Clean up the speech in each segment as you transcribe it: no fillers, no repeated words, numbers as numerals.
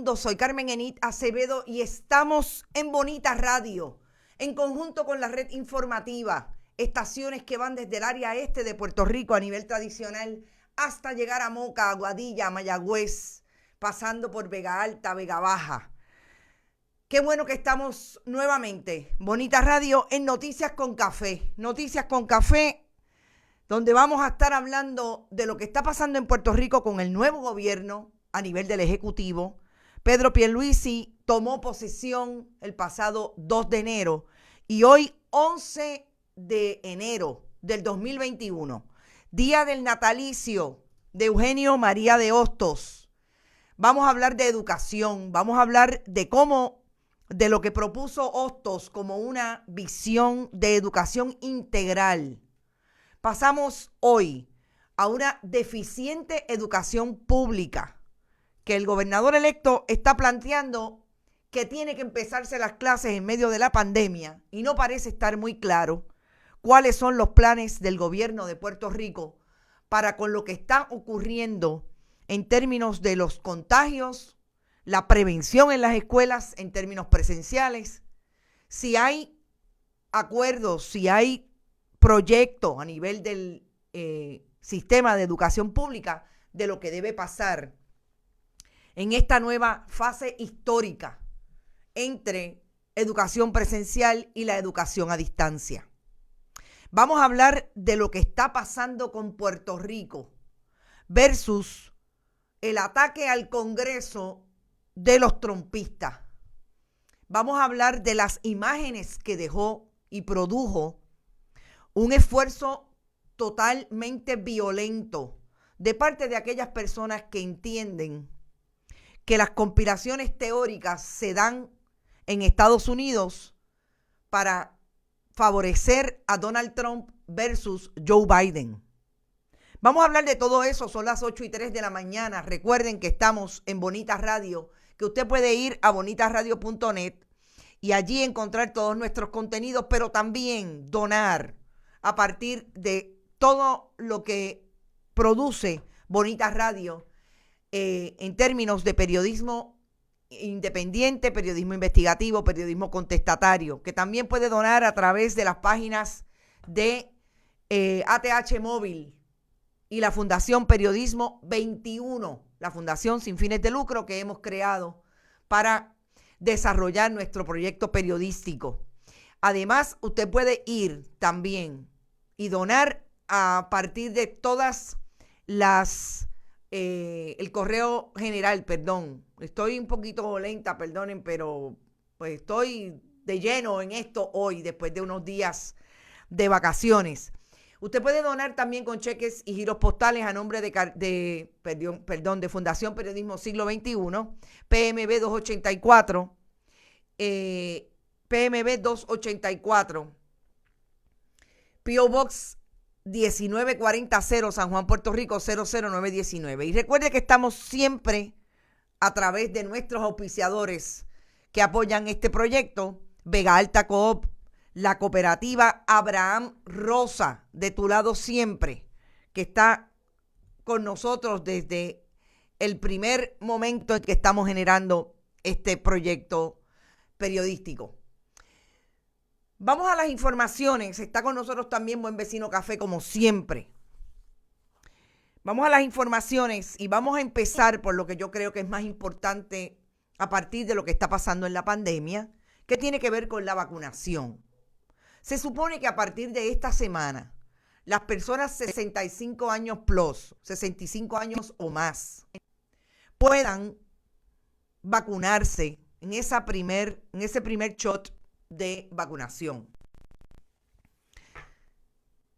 mundo, soy Carmen Enit Acevedo y estamos en Bonita Radio, en conjunto con la red informativa, estaciones que van desde el área este de Puerto Rico a nivel tradicional hasta llegar a Moca, Aguadilla, Mayagüez, pasando por Vega Alta, Vega Baja. Qué bueno que estamos nuevamente, Bonita Radio, en Noticias con Café. Noticias con Café, donde vamos a estar hablando de lo que está pasando en Puerto Rico con el nuevo gobierno a nivel del Ejecutivo. Pedro Pierluisi tomó posesión el pasado 2 de enero y hoy 11 de enero del 2021, día del natalicio de Eugenio María de Hostos. Vamos a hablar de educación, vamos a hablar de lo que propuso Hostos como una visión de educación integral. Pasamos hoy a una deficiente educación pública que el gobernador electo está planteando que tiene que empezarse las clases en medio de la pandemia y no parece estar muy claro cuáles son los planes del gobierno de Puerto Rico para con lo que está ocurriendo en términos de los contagios, la prevención en las escuelas en términos presenciales, si hay acuerdos, si hay proyectos a nivel del sistema de educación pública de lo que debe pasar en esta nueva fase histórica entre educación presencial y la educación a distancia. Vamos a hablar de lo que está pasando con Puerto Rico versus el ataque al Congreso de los trumpistas. Vamos a hablar de las imágenes que dejó y produjo un esfuerzo totalmente violento de parte de aquellas personas que entienden que las conspiraciones teóricas se dan en Estados Unidos para favorecer a Donald Trump versus Joe Biden. Vamos a hablar de todo eso, son las 8:03 de la mañana. Recuerden que estamos en Bonita Radio, que usted puede ir a bonitaradio.net y allí encontrar todos nuestros contenidos, pero también donar a partir de todo lo que produce Bonita Radio en términos de periodismo independiente, periodismo investigativo, periodismo contestatario, que también puede donar a través de las páginas de ATH Móvil y la Fundación Periodismo 21, la fundación sin fines de lucro que hemos creado para desarrollar nuestro proyecto periodístico. Además, usted puede ir también y donar a partir de todas las el correo general, estoy un poquito lenta, perdonen, pero pues estoy de lleno en esto hoy, después de unos días de vacaciones. Usted puede donar también con cheques y giros postales a nombre de Fundación Periodismo Siglo XXI, PMB 284, P.O. Box 1940 San Juan, Puerto Rico 00919. Y recuerde que estamos siempre a través de nuestros auspiciadores que apoyan este proyecto: Vega Alta Coop, la cooperativa Abraham Rosa, de tu lado siempre, que está con nosotros desde el primer momento en que estamos generando este proyecto periodístico. Vamos a las informaciones. Está con nosotros también Buen Vecino Café, como siempre. Vamos a las informaciones y vamos a empezar por lo que yo creo que es más importante a partir de lo que está pasando en la pandemia, que tiene que ver con la vacunación. Se supone que a partir de esta semana, las personas 65 años plus, 65 años o más, puedan vacunarse en ese primer shot de vacunación.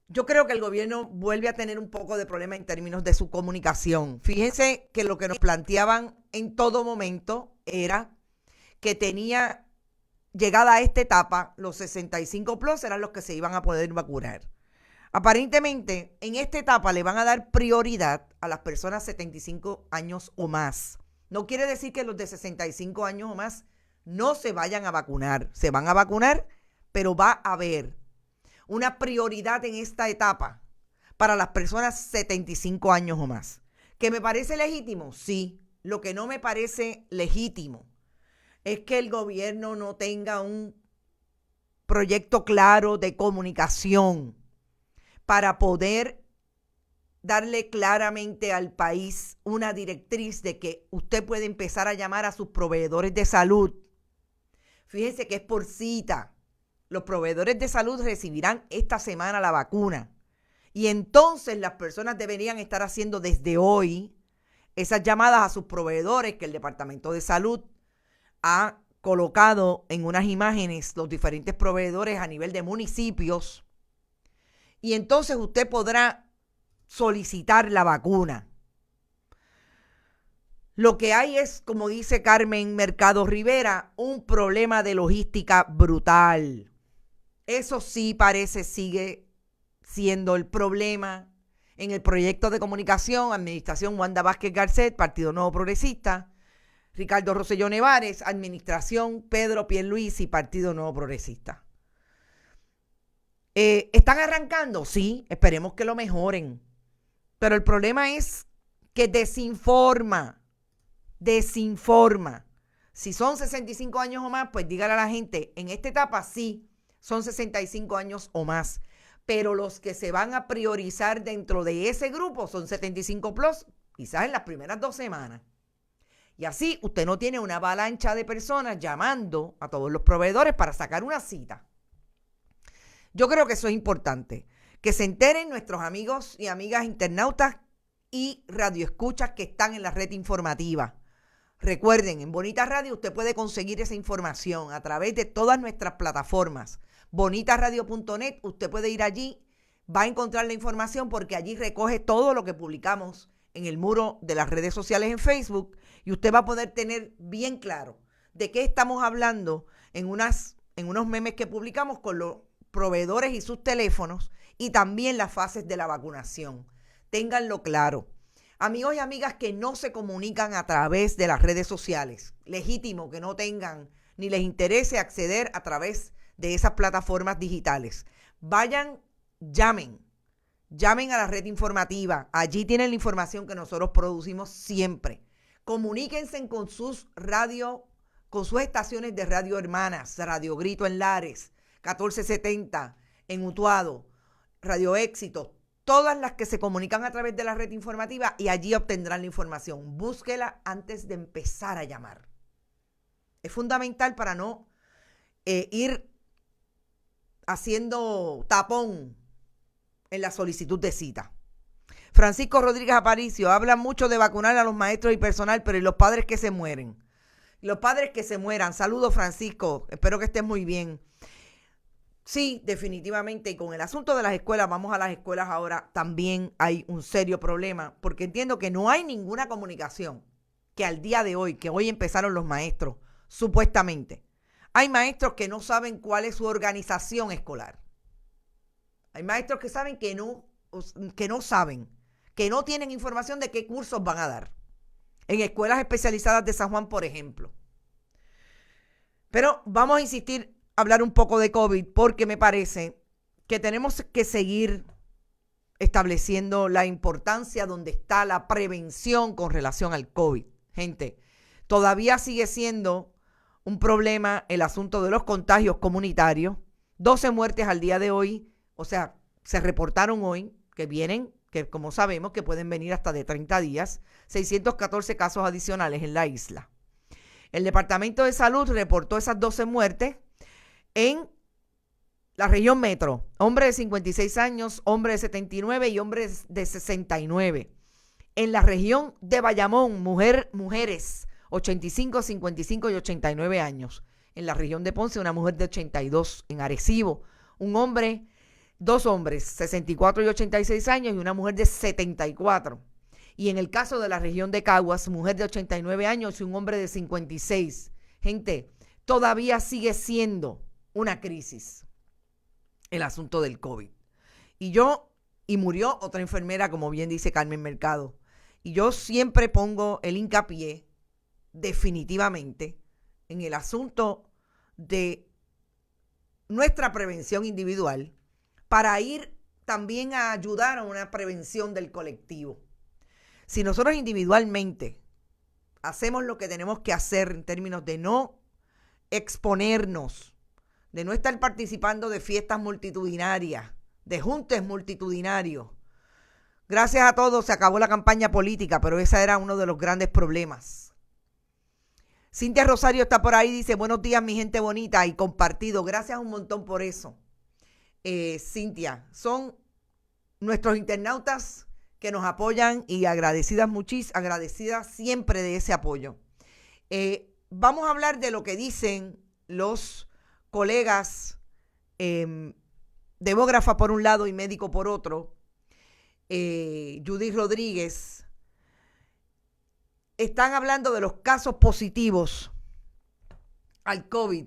Yo creo que el gobierno vuelve a tener un poco de problema en términos de su comunicación. Fíjense que lo que nos planteaban en todo momento era que tenía llegada a esta etapa, los 65 plus eran los que se iban a poder vacunar. Aparentemente, en esta etapa le van a dar prioridad a las personas 75 años o más. No quiere decir que los de 65 años o más no se vayan a vacunar. Se van a vacunar, pero va a haber una prioridad en esta etapa para las personas 75 años o más. ¿Que me parece legítimo? Sí. lo que no me parece legítimo es que el gobierno no tenga un proyecto claro de comunicación para poder darle claramente al país una directriz de que usted puede empezar a llamar a sus proveedores de salud. Fíjense que es por cita. Los proveedores de salud recibirán esta semana la vacuna. Y entonces las personas deberían estar haciendo desde hoy esas llamadas a sus proveedores que el Departamento de Salud ha colocado en unas imágenes, los diferentes proveedores a nivel de municipios. Y entonces usted podrá solicitar la vacuna. Lo que hay es, como dice Carmen Mercado Rivera, un problema de logística brutal. Eso sí parece sigue siendo el problema en el proyecto de comunicación, administración Wanda Vázquez Garcet, Partido Nuevo Progresista, Ricardo Rosselló Nevares, administración Pedro Pierluisi, Partido Nuevo Progresista. ¿Están arrancando? Sí, esperemos que lo mejoren. Pero el problema es que desinforma. Si son 65 años o más, pues dígale a la gente, en esta etapa sí, son 65 años o más. Pero los que se van a priorizar dentro de ese grupo son 75 plus, quizás en las primeras 2 semanas. Y así usted no tiene una avalancha de personas llamando a todos los proveedores para sacar una cita. Yo creo que eso es importante. Que se enteren nuestros amigos y amigas internautas y radioescuchas que están en la red informativa. Recuerden, en Bonita Radio usted puede conseguir esa información a través de todas nuestras plataformas. Bonitaradio.net, usted puede ir allí, va a encontrar la información porque allí recoge todo lo que publicamos en el muro de las redes sociales en Facebook y usted va a poder tener bien claro de qué estamos hablando en unos memes que publicamos con los proveedores y sus teléfonos y también las fases de la vacunación. Ténganlo claro. Amigos y amigas que no se comunican a través de las redes sociales, legítimo que no tengan ni les interese acceder a través de esas plataformas digitales. Vayan, llamen a la red informativa. Allí tienen la información que nosotros producimos siempre. Comuníquense con sus estaciones de radio hermanas, Radio Grito en Lares, 1470 en Utuado, Radio Éxito, todas las que se comunican a través de la red informativa y allí obtendrán la información. Búsquela antes de empezar a llamar. Es fundamental para no ir haciendo tapón en la solicitud de cita. Francisco Rodríguez Aparicio habla mucho de vacunar a los maestros y personal, pero ¿y los padres que se mueren? Los padres que se mueran. Saludos, Francisco. Espero que estés muy bien. Sí, definitivamente. Y con el asunto de las escuelas, vamos a las escuelas ahora, también hay un serio problema, porque entiendo que no hay ninguna comunicación que al día de hoy, que hoy empezaron los maestros, supuestamente. Hay maestros que no saben cuál es su organización escolar. Hay maestros que saben que no saben, que no tienen información de qué cursos van a dar. En escuelas especializadas de San Juan, por ejemplo. Pero vamos a insistir, hablar un poco de COVID, porque me parece que tenemos que seguir estableciendo la importancia donde está la prevención con relación al COVID. Gente, todavía sigue siendo un problema el asunto de los contagios comunitarios. 12 muertes al día de hoy, o sea, se reportaron hoy, que como sabemos que pueden venir hasta de 30 días, 614 casos adicionales en la isla. El Departamento de Salud reportó esas 12 muertes en la región metro, hombre de 56 años, hombre de 79 y hombre de 69. En la región de Bayamón, mujeres 85, 55 y 89 años. En la región de Ponce, una mujer de 82. En Arecibo, dos hombres, 64 y 86 años y una mujer de 74. Y en el caso de la región de Caguas, mujer de 89 años y un hombre de 56. Gente, todavía sigue siendo una crisis el asunto del COVID. Y murió otra enfermera, como bien dice Carmen Mercado. Y yo siempre pongo el hincapié definitivamente en el asunto de nuestra prevención individual para ir también a ayudar a una prevención del colectivo. Si nosotros individualmente hacemos lo que tenemos que hacer en términos de no exponernos, de no estar participando de fiestas multitudinarias, de juntes multitudinarios. Gracias a todos se acabó la campaña política, pero ese era uno de los grandes problemas. Cintia Rosario está por ahí, dice, buenos días mi gente bonita y compartido. Gracias un montón por eso. Cintia, son nuestros internautas que nos apoyan y agradecidas siempre de ese apoyo. Vamos a hablar de lo que dicen los colegas, demógrafa por un lado y médico por otro. Judith Rodríguez, están hablando de los casos positivos al COVID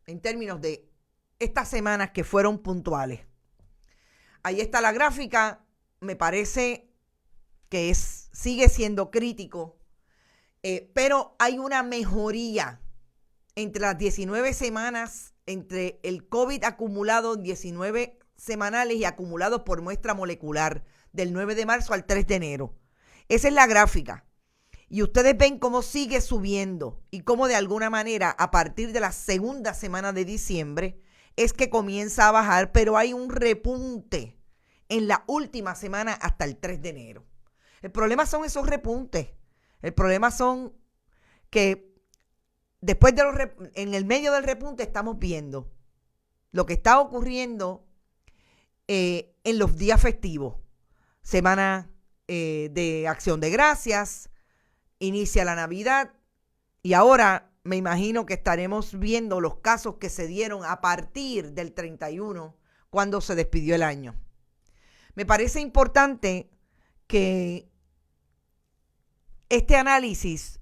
en términos de estas semanas que fueron puntuales. Ahí está la gráfica, me parece que sigue siendo crítico, pero hay una mejoría entre las 19 semanas, entre el COVID acumulado en 19 semanales y acumulados por muestra molecular del 9 de marzo al 3 de enero. Esa es la gráfica. Y ustedes ven cómo sigue subiendo y cómo de alguna manera a partir de la segunda semana de diciembre es que comienza a bajar, pero hay un repunte en la última semana hasta el 3 de enero. El problema son esos repuntes. El problema son que después en el medio del repunte estamos viendo lo que está ocurriendo en los días festivos. Semana de Acción de Gracias, inicia la Navidad y ahora me imagino que estaremos viendo los casos que se dieron a partir del 31, cuando se despidió el año. Me parece importante que este análisis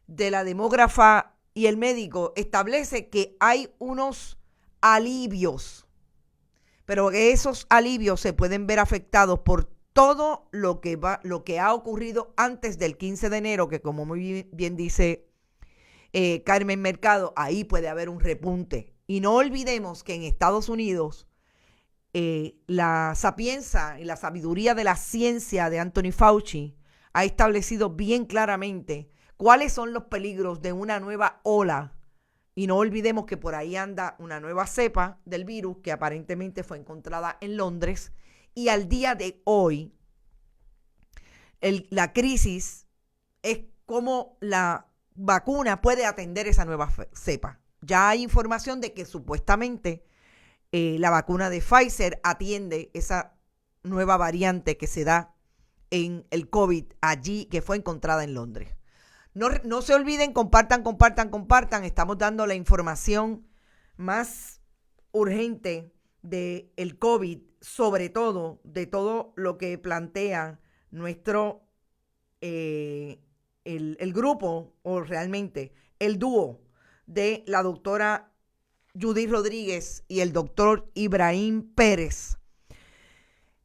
de la demógrafa y el médico establece que hay unos alivios, pero que esos alivios se pueden ver afectados por todo lo que ha ocurrido antes del 15 de enero, que como muy bien dice Carmen Mercado, ahí puede haber un repunte. Y no olvidemos que en Estados Unidos la sapienza y la sabiduría de la ciencia de Anthony Fauci ha establecido bien claramente cuáles son los peligros de una nueva ola. Y no olvidemos que por ahí anda una nueva cepa del virus que aparentemente fue encontrada en Londres. Y al día de hoy, la crisis es cómo la vacuna puede atender esa nueva cepa. Ya hay información de que supuestamente la vacuna de Pfizer atiende esa nueva variante que se da en el COVID allí, que fue encontrada en Londres. No se olviden, compartan. Estamos dando la información más urgente del COVID, sobre todo de todo lo que plantea nuestro el grupo, o realmente el dúo de la doctora Judith Rodríguez y el doctor Ibrahim Pérez,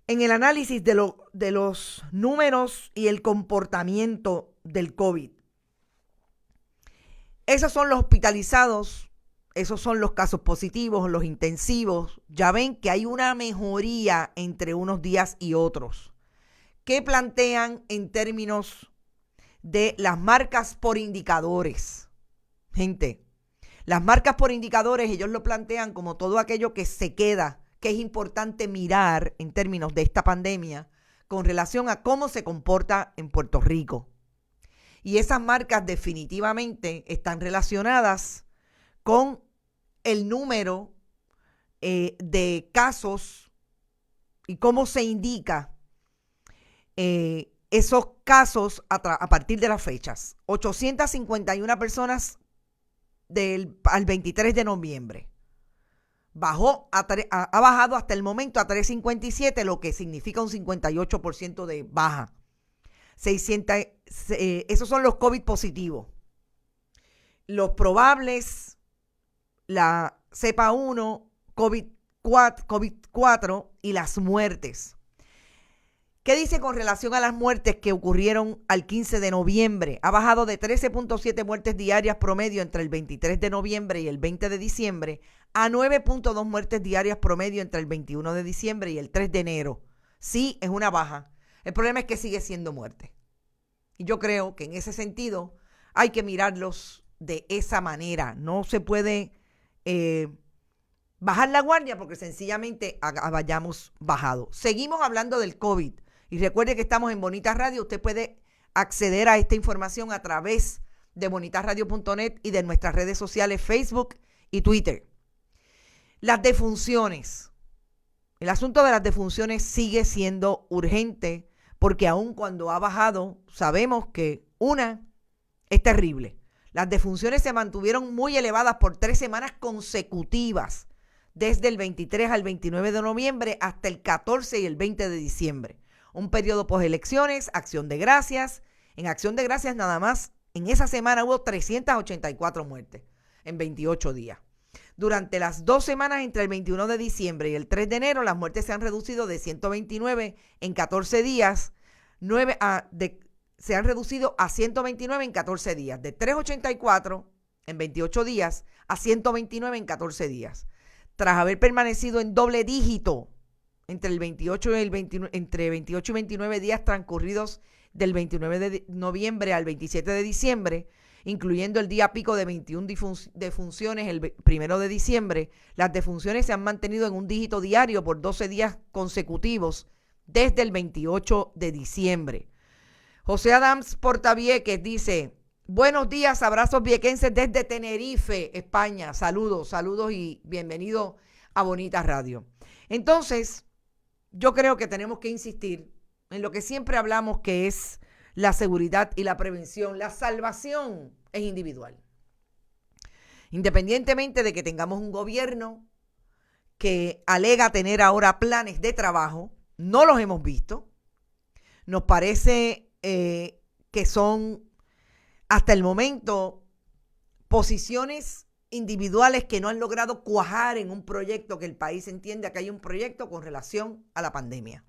en el análisis de los números y el comportamiento del COVID. Esos son los hospitalizados, esos son los casos positivos, los intensivos. Ya ven que hay una mejoría entre unos días y otros. ¿Qué plantean en términos de las marcas por indicadores? Gente, las marcas por indicadores, ellos lo plantean como todo aquello que se queda, que es importante mirar en términos de esta pandemia con relación a cómo se comporta en Puerto Rico. Y esas marcas definitivamente están relacionadas con el número de casos y cómo se indica esos casos a partir de las fechas. 851 personas al 23 de noviembre. Ha bajado hasta el momento a 357, lo que significa un 58% de baja. 600, esos son los COVID positivos. Los probables, la cepa 1, COVID-4 y las muertes. ¿Qué dice con relación a las muertes que ocurrieron al 15 de noviembre? Ha bajado de 13.7 muertes diarias promedio entre el 23 de noviembre y el 20 de diciembre a 9.2 muertes diarias promedio entre el 21 de diciembre y el 3 de enero. Sí, es una baja. El problema es que sigue siendo muerte. Y yo creo que en ese sentido hay que mirarlos de esa manera. No se puede bajar la guardia porque sencillamente hayamos bajado. Seguimos hablando del COVID. Y recuerde que estamos en Bonita Radio. Usted puede acceder a esta información a través de bonitasradio.net y de nuestras redes sociales Facebook y Twitter. Las defunciones. El asunto de las defunciones sigue siendo urgente porque aun cuando ha bajado, sabemos que una es terrible. Las defunciones se mantuvieron muy elevadas por 3 semanas consecutivas, desde el 23 al 29 de noviembre hasta el 14 y el 20 de diciembre. Un periodo postelecciones, Acción de Gracias. En Acción de Gracias nada más, en esa semana hubo 384 muertes en 28 días. Durante las 2 semanas entre el 21 de diciembre y el 3 de enero, las muertes se han reducido de 129 en 14 días, se han reducido a 129 en 14 días, de 384 en 28 días a 129 en 14 días. Tras haber permanecido en doble dígito entre el 28 y el 29, entre 28 y 29 días transcurridos del 29 de noviembre al 27 de diciembre, incluyendo el día pico de 21 defunciones el 1 de diciembre, las defunciones se han mantenido en un dígito diario por 12 días consecutivos desde el 28 de diciembre. José Adams Portavieques dice: buenos días, abrazos viequenses desde Tenerife, España. Saludos y bienvenido a Bonita Radio. Entonces, yo creo que tenemos que insistir en lo que siempre hablamos, que es la seguridad y la prevención. La salvación es individual. Independientemente de que tengamos un gobierno que alega tener ahora planes de trabajo, no los hemos visto. Nos parece que son hasta el momento posiciones individuales que no han logrado cuajar en un proyecto que el país entienda que hay un proyecto con relación a la pandemia.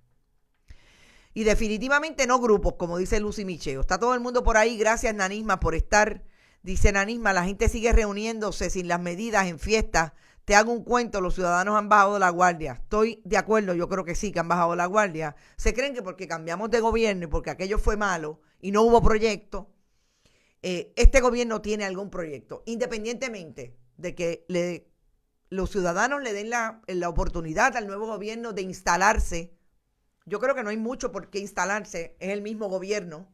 Y definitivamente no grupos, como dice Lucy Micheo. Está todo el mundo por ahí. Gracias, Nanisma, por estar. Dice Nanisma: la gente sigue reuniéndose sin las medidas en fiestas. Te hago un cuento, los ciudadanos han bajado la guardia. Estoy de acuerdo, yo creo que sí, que han bajado la guardia. Se creen que porque cambiamos de gobierno y porque aquello fue malo y no hubo proyecto, este gobierno tiene algún proyecto. Independientemente de que los ciudadanos le den la oportunidad al nuevo gobierno de instalarse, yo creo que no hay mucho por qué instalarse. Es el mismo gobierno,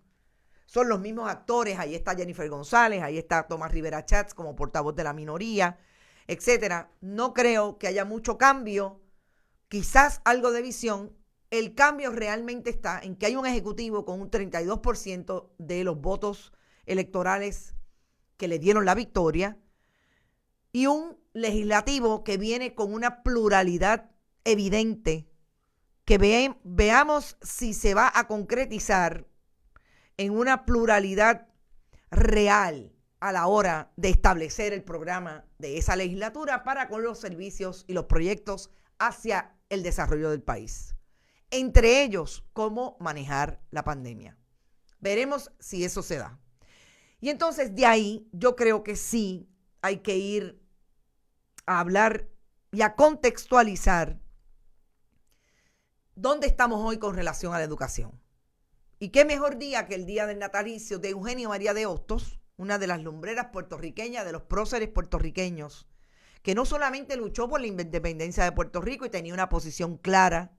son los mismos actores. Ahí está Jennifer González, ahí está Tomás Rivera Chats como portavoz de la minoría, etcétera. No creo que haya mucho cambio, quizás algo de visión. El cambio realmente está en que hay un ejecutivo con un 32% de los votos electorales que le dieron la victoria y un legislativo que viene con una pluralidad evidente, que veamos si se va a concretizar en una pluralidad real a la hora de establecer el programa de esa legislatura para con los servicios y los proyectos hacia el desarrollo del país. Entre ellos, cómo manejar la pandemia. Veremos si eso se da. Y entonces de ahí yo creo que sí hay que ir a hablar y a contextualizar dónde estamos hoy con relación a la educación. Y qué mejor día que el día del natalicio de Eugenio María de Hostos, una de las lumbreras puertorriqueñas, de los próceres puertorriqueños, que no solamente luchó por la independencia de Puerto Rico y tenía una posición clara,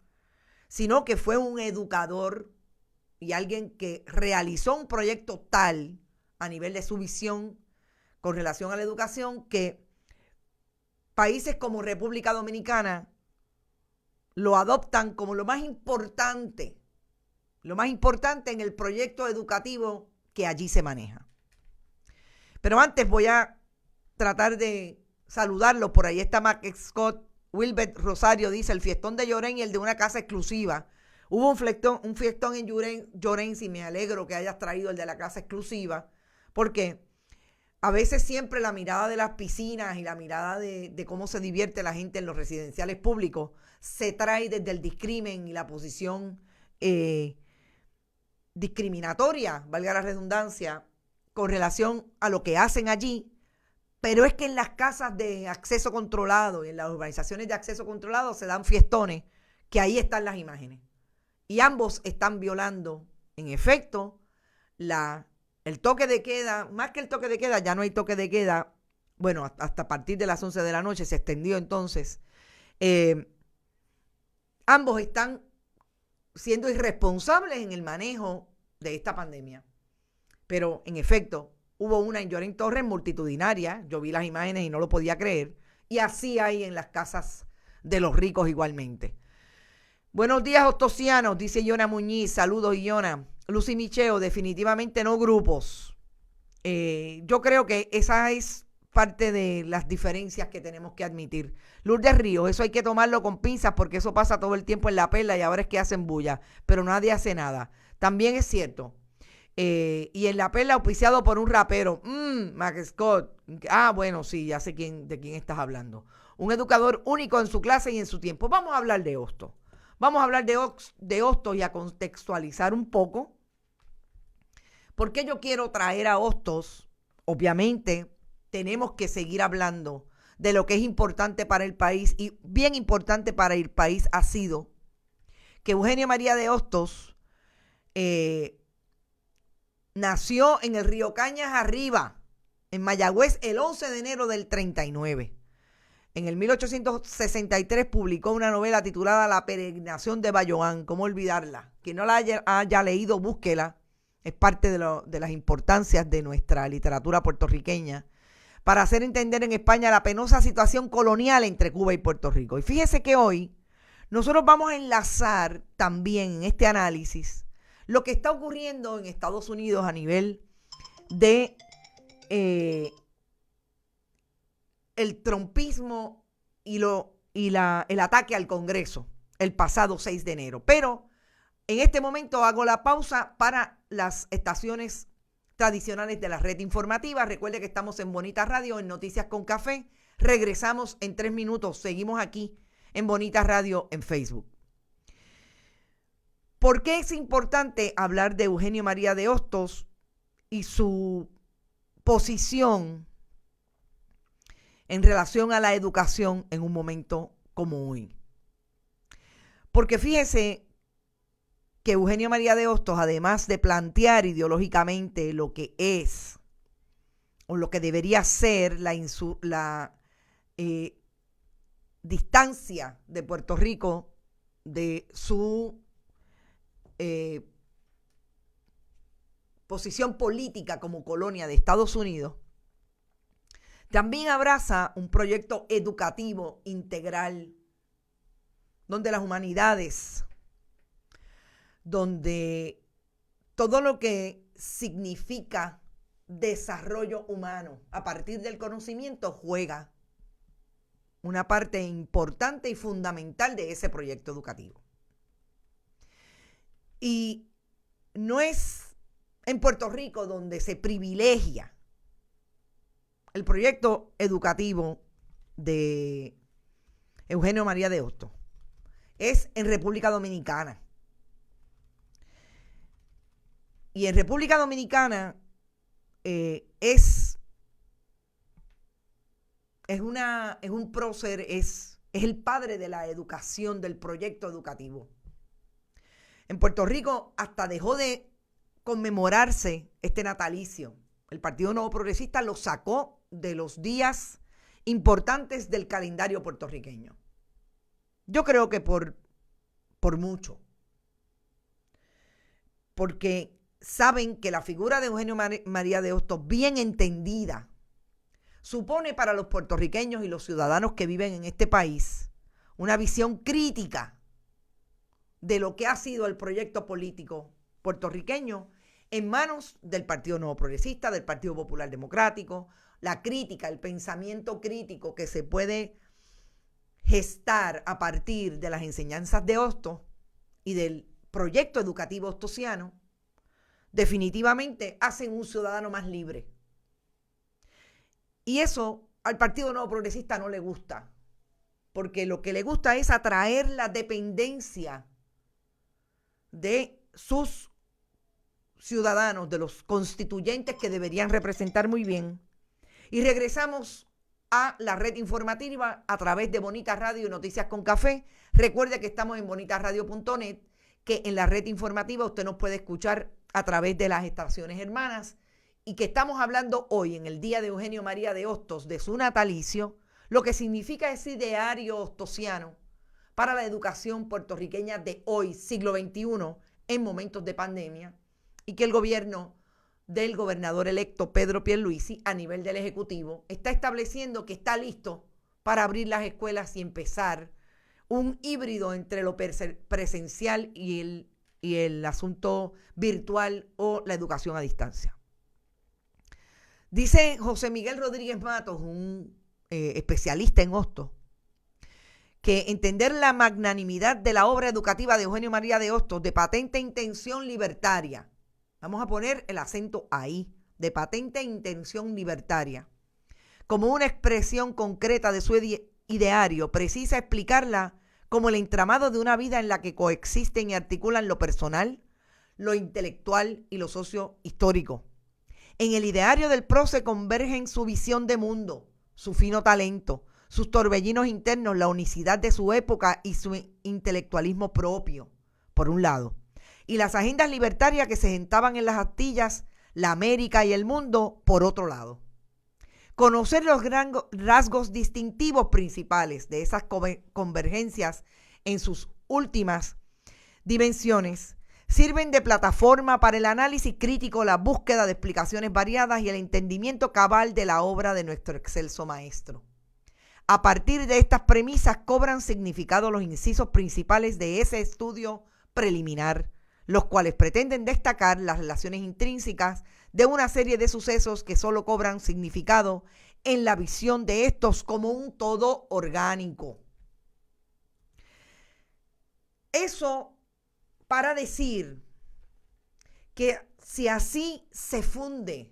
sino que fue un educador y alguien que realizó un proyecto tal a nivel de su visión con relación a la educación que países como República Dominicana lo adoptan como lo más importante en el proyecto educativo que allí se maneja. Pero antes voy a tratar de saludarlos. Por ahí está Mac Scott. Wilbert Rosario dice: el fiestón de Llorens y el de una casa exclusiva. Hubo un fiestón en Llorens y me alegro que hayas traído el de la casa exclusiva, porque a veces siempre la mirada de las piscinas y la mirada de cómo se divierte la gente en los residenciales públicos se trae desde el discrimen y la posición discriminatoria, valga la redundancia, con relación a lo que hacen allí. Pero es que en las casas de acceso controlado y en las urbanizaciones de acceso controlado se dan fiestones, que ahí están las imágenes. Y ambos están violando, en efecto, el toque de queda, más que el toque de queda, ya no hay toque de queda, bueno, hasta a partir de las 11 de la noche se extendió entonces. Ambos están siendo irresponsables en el manejo de esta pandemia. Pero, en efecto, hubo una en Llorén Torres multitudinaria. Yo vi las imágenes y no lo podía creer. Y así hay en las casas de los ricos igualmente. Buenos días, ostosianos, dice Yona Muñiz. Saludos, Yona. Lucy Micheo, definitivamente no grupos. Yo creo que esa es parte de las diferencias que tenemos que admitir. Lourdes Ríos, eso hay que tomarlo con pinzas porque eso pasa todo el tiempo en la perla y ahora es que hacen bulla, pero nadie hace nada. También es cierto. Y en la perla auspiciado por un rapero, Mac Scott. Bueno, sí, ya sé de quién estás hablando. Un educador único en su clase y en su tiempo. Vamos a hablar de Hostos. Vamos a hablar de Hostos y a contextualizar un poco. ¿Por qué yo quiero traer a Hostos? Obviamente, tenemos que seguir hablando de lo que es importante para el país, y bien importante para el país ha sido que Eugenio María de Hostos nació en el Río Cañas Arriba, en Mayagüez, el 11 de enero del 39. En el 1863 publicó una novela titulada La peregrinación de Bayoán. ¿Cómo olvidarla? Quien no la haya leído, búsquela. Es parte de las importancias de nuestra literatura puertorriqueña para hacer entender en España la penosa situación colonial entre Cuba y Puerto Rico. Y fíjese que hoy nosotros vamos a enlazar también en este análisis lo que está ocurriendo en Estados Unidos a nivel de el trumpismo y el ataque al Congreso el pasado 6 de enero. Pero en este momento hago la pausa para las estaciones tradicionales de la red informativa. Recuerde que estamos en Bonita Radio, en Noticias con Café. Regresamos en 3 minutos. Seguimos aquí en Bonita Radio en Facebook. ¿Por qué es importante hablar de Eugenio María de Hostos y su posición en relación a la educación en un momento como hoy? Porque fíjese que Eugenio María de Hostos, además de plantear ideológicamente lo que es o lo que debería ser la distancia de Puerto Rico de su posición política como colonia de Estados Unidos, también abraza un proyecto educativo integral donde las humanidades, donde todo lo que significa desarrollo humano a partir del conocimiento juega una parte importante y fundamental de ese proyecto educativo. Y no es en Puerto Rico donde se privilegia el proyecto educativo de Eugenio María de Hostos. Es en República Dominicana. Y en República Dominicana es un prócer, es el padre de la educación, del proyecto educativo. En Puerto Rico hasta dejó de conmemorarse este natalicio. El Partido Nuevo Progresista lo sacó de los días importantes del calendario puertorriqueño. Yo creo que por mucho. Porque saben que la figura de Eugenio María de Hostos, bien entendida, supone para los puertorriqueños y los ciudadanos que viven en este país una visión crítica de lo que ha sido el proyecto político puertorriqueño en manos del Partido Nuevo Progresista, del Partido Popular Democrático, la crítica, el pensamiento crítico que se puede gestar a partir de las enseñanzas de Hostos y del proyecto educativo hostosiano, definitivamente hacen un ciudadano más libre. Y eso al Partido Nuevo Progresista no le gusta, porque lo que le gusta es atraer la dependencia de sus ciudadanos, de los constituyentes que deberían representar muy bien. Y regresamos a la red informativa a través de Bonita Radio y Noticias con Café. Recuerde que estamos en bonitaradio.net, que en la red informativa usted nos puede escuchar a través de las estaciones hermanas y que estamos hablando hoy, en el día de Eugenio María de Hostos, de su natalicio, lo que significa ese ideario hostosiano para la educación puertorriqueña de hoy, siglo XXI, en momentos de pandemia, y que el gobierno del gobernador electo Pedro Pierluisi, a nivel del Ejecutivo, está estableciendo que está listo para abrir las escuelas y empezar un híbrido entre lo presencial y el asunto virtual o la educación a distancia. Dice José Miguel Rodríguez Matos, un especialista en Hostos, que entender la magnanimidad de la obra educativa de Eugenio María de Hostos, de patente intención libertaria, vamos a poner el acento ahí, de patente intención libertaria, como una expresión concreta de su ideario, precisa explicarla como el entramado de una vida en la que coexisten y articulan lo personal, lo intelectual y lo sociohistórico. En el ideario del prócer convergen su visión de mundo, su fino talento, sus torbellinos internos, la unicidad de su época y su intelectualismo propio, por un lado, y las agendas libertarias que se sentaban en las Astillas, la América y el mundo, por otro lado. Conocer los rasgos distintivos principales de esas convergencias en sus últimas dimensiones sirven de plataforma para el análisis crítico, la búsqueda de explicaciones variadas y el entendimiento cabal de la obra de nuestro excelso maestro. A partir de estas premisas cobran significado los incisos principales de ese estudio preliminar, los cuales pretenden destacar las relaciones intrínsecas de una serie de sucesos que solo cobran significado en la visión de estos como un todo orgánico. Eso para decir que si así se funde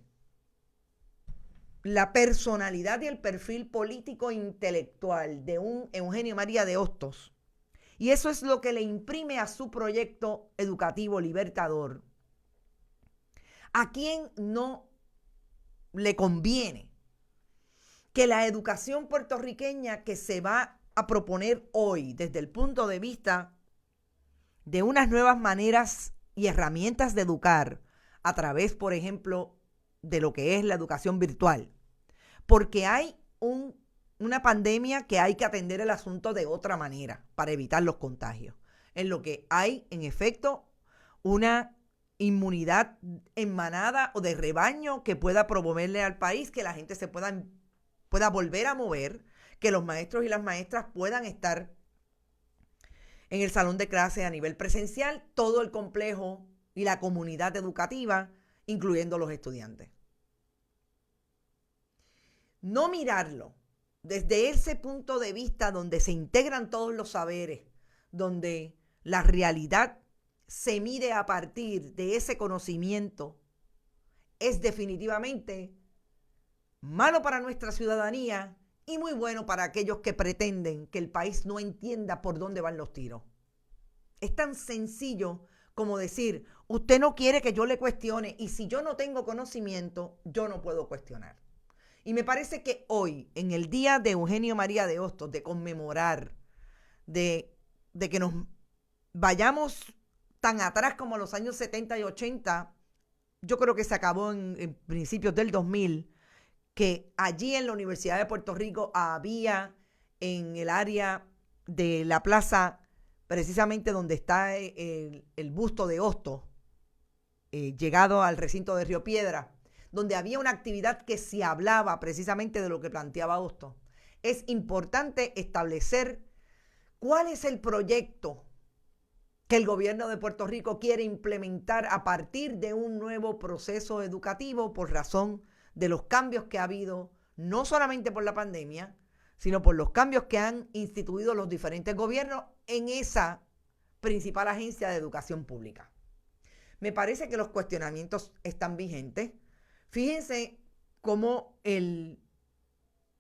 la personalidad y el perfil político e intelectual de un Eugenio María de Hostos, y eso es lo que le imprime a su proyecto educativo libertador, ¿a quién no le conviene que la educación puertorriqueña que se va a proponer hoy desde el punto de vista de unas nuevas maneras y herramientas de educar a través, por ejemplo, de lo que es la educación virtual? Porque hay una pandemia que hay que atender el asunto de otra manera para evitar los contagios, en lo que hay, en efecto, una inmunidad en manada o de rebaño que pueda promoverle al país que la gente se pueda volver a mover, que los maestros y las maestras puedan estar en el salón de clase a nivel presencial, todo el complejo y la comunidad educativa, incluyendo los estudiantes. No mirarlo desde ese punto de vista donde se integran todos los saberes, donde la realidad se mide a partir de ese conocimiento, es definitivamente malo para nuestra ciudadanía y muy bueno para aquellos que pretenden que el país no entienda por dónde van los tiros. Es tan sencillo como decir, usted no quiere que yo le cuestione y si yo no tengo conocimiento, yo no puedo cuestionar. Y me parece que hoy, en el día de Eugenio María de Hostos, de conmemorar, de que nos vayamos tan atrás como los años 70 y 80, yo creo que se acabó en principios del 2000, que allí en la Universidad de Puerto Rico había en el área de la plaza, precisamente donde está el busto de Hostos, llegado al recinto de Río Piedra, donde había una actividad que se hablaba precisamente de lo que planteaba Hostos. Es importante establecer cuál es el proyecto que el gobierno de Puerto Rico quiere implementar a partir de un nuevo proceso educativo por razón de los cambios que ha habido, no solamente por la pandemia, sino por los cambios que han instituido los diferentes gobiernos en esa principal agencia de educación pública. Me parece que los cuestionamientos están vigentes. Fíjense cómo el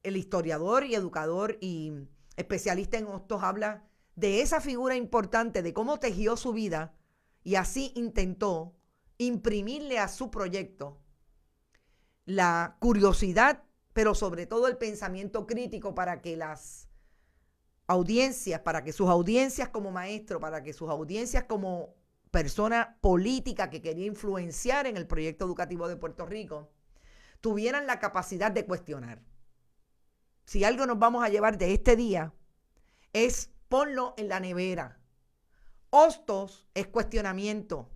historiador y educador y especialista en Hostos habla de esa figura importante, de cómo tejió su vida y así intentó imprimirle a su proyecto la curiosidad, pero sobre todo el pensamiento crítico para que las audiencias, para que sus audiencias como maestro, para que sus audiencias como persona política que quería influenciar en el proyecto educativo de Puerto Rico, tuvieran la capacidad de cuestionar. Si algo nos vamos a llevar de este día, es ponlo en la nevera. Hostos es cuestionamiento.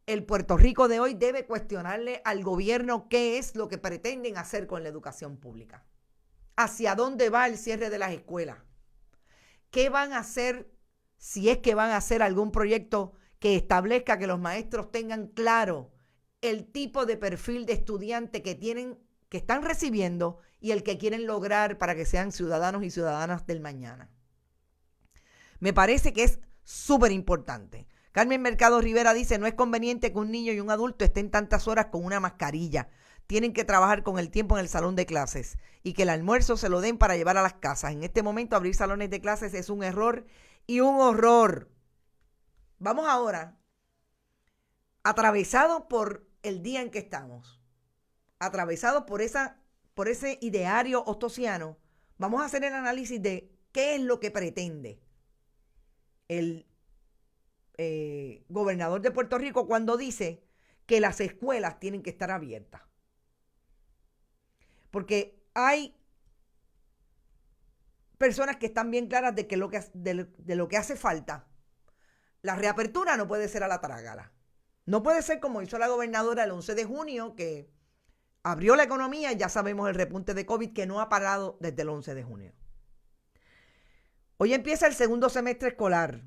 El Puerto Rico de hoy debe cuestionarle al gobierno qué es lo que pretenden hacer con la educación pública. ¿Hacia dónde va el cierre de las escuelas? ¿Qué van a hacer si es que van a hacer algún proyecto que establezca que los maestros tengan claro el tipo de perfil de estudiante que están recibiendo y el que quieren lograr para que sean ciudadanos y ciudadanas del mañana? Me parece que es súper importante. Carmen Mercado Rivera dice, no es conveniente que un niño y un adulto estén tantas horas con una mascarilla. Tienen que trabajar con el tiempo en el salón de clases y que el almuerzo se lo den para llevar a las casas. En este momento abrir salones de clases es un error y un horror. Vamos ahora, atravesado por el día en que estamos, atravesado por ese ideario ostosiano, vamos a hacer el análisis de qué es lo que pretende el gobernador de Puerto Rico cuando dice que las escuelas tienen que estar abiertas. Porque hay personas que están bien claras de lo que hace falta. La reapertura no puede ser a la trágala. No puede ser como hizo la gobernadora el 11 de junio, que abrió la economía y ya sabemos el repunte de COVID que no ha parado desde el 11 de junio. Hoy empieza el segundo semestre escolar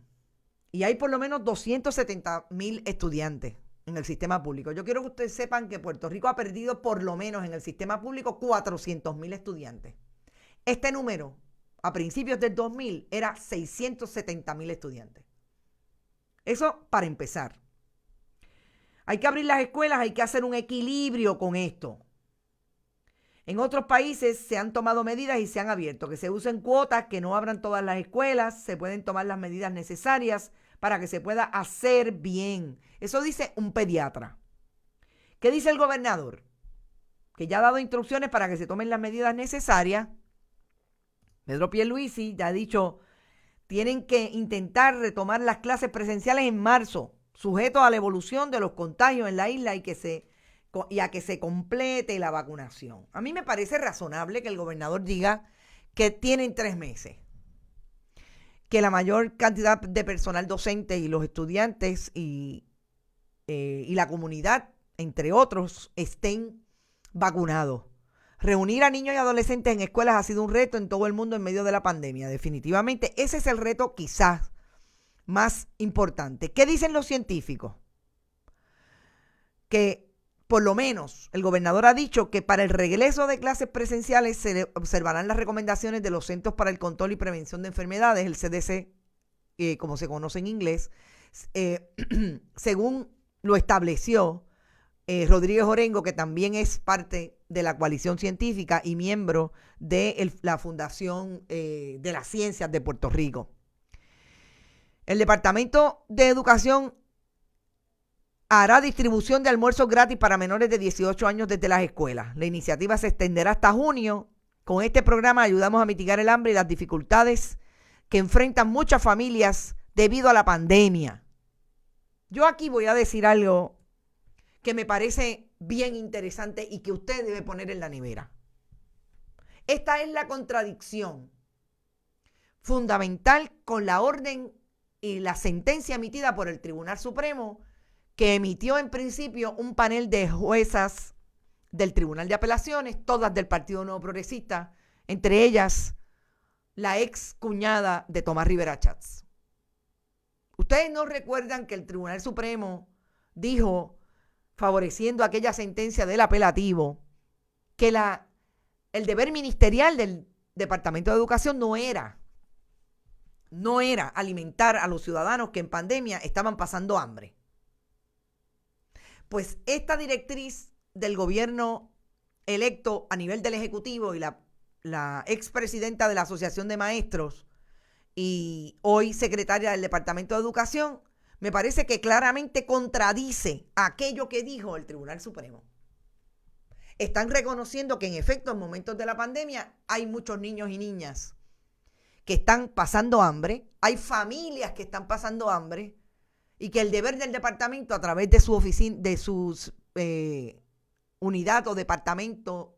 y hay por lo menos 270,000 estudiantes en el sistema público. Yo quiero que ustedes sepan que Puerto Rico ha perdido por lo menos en el sistema público 400,000 estudiantes. Este número a principios del 2000 era 670,000 estudiantes. Eso para empezar. Hay que abrir las escuelas, hay que hacer un equilibrio con esto. En otros países se han tomado medidas y se han abierto, que se usen cuotas, que no abran todas las escuelas, se pueden tomar las medidas necesarias para que se pueda hacer bien. Eso dice un pediatra. ¿Qué dice el gobernador? Que ya ha dado instrucciones para que se tomen las medidas necesarias. Pedro Pierluisi ya ha dicho, tienen que intentar retomar las clases presenciales en marzo, sujetos a la evolución de los contagios en la isla y a que se complete la vacunación. A mí me parece razonable que el gobernador diga que tienen 3 meses, que la mayor cantidad de personal docente y los estudiantes y la comunidad, entre otros, estén vacunados. Reunir a niños y adolescentes en escuelas ha sido un reto en todo el mundo en medio de la pandemia. Definitivamente ese es el reto quizás más importante. ¿Qué dicen los científicos? Que por lo menos el gobernador ha dicho que para el regreso de clases presenciales se observarán las recomendaciones de los Centros para el Control y Prevención de Enfermedades, el CDC, como se conoce en inglés, según lo estableció Rodríguez Orengo, que también es parte de la coalición científica y miembro de la Fundación de las Ciencias de Puerto Rico. El Departamento de Educación hará distribución de almuerzos gratis para menores de 18 años desde las escuelas. La iniciativa se extenderá hasta junio. Con este programa ayudamos a mitigar el hambre y las dificultades que enfrentan muchas familias debido a la pandemia. Yo aquí voy a decir algo que me parece bien interesante y que usted debe poner en la nevera. Esta es la contradicción fundamental con la orden y la sentencia emitida por el Tribunal Supremo, que emitió en principio un panel de juezas del Tribunal de Apelaciones, todas del Partido Nuevo Progresista, entre ellas la ex cuñada de Tomás Rivera Chats. Ustedes no recuerdan que el Tribunal Supremo dijo, favoreciendo aquella sentencia del apelativo, que el deber ministerial del Departamento de Educación no era alimentar a los ciudadanos que en pandemia estaban pasando hambre. Pues esta directriz del gobierno electo a nivel del Ejecutivo y la expresidenta de la Asociación de Maestros y hoy secretaria del Departamento de Educación, me parece que claramente contradice aquello que dijo el Tribunal Supremo. Están reconociendo que en efecto en momentos de la pandemia hay muchos niños y niñas que están pasando hambre, hay familias que están pasando hambre y que el deber del departamento a través de su oficina, de sus unidad o departamento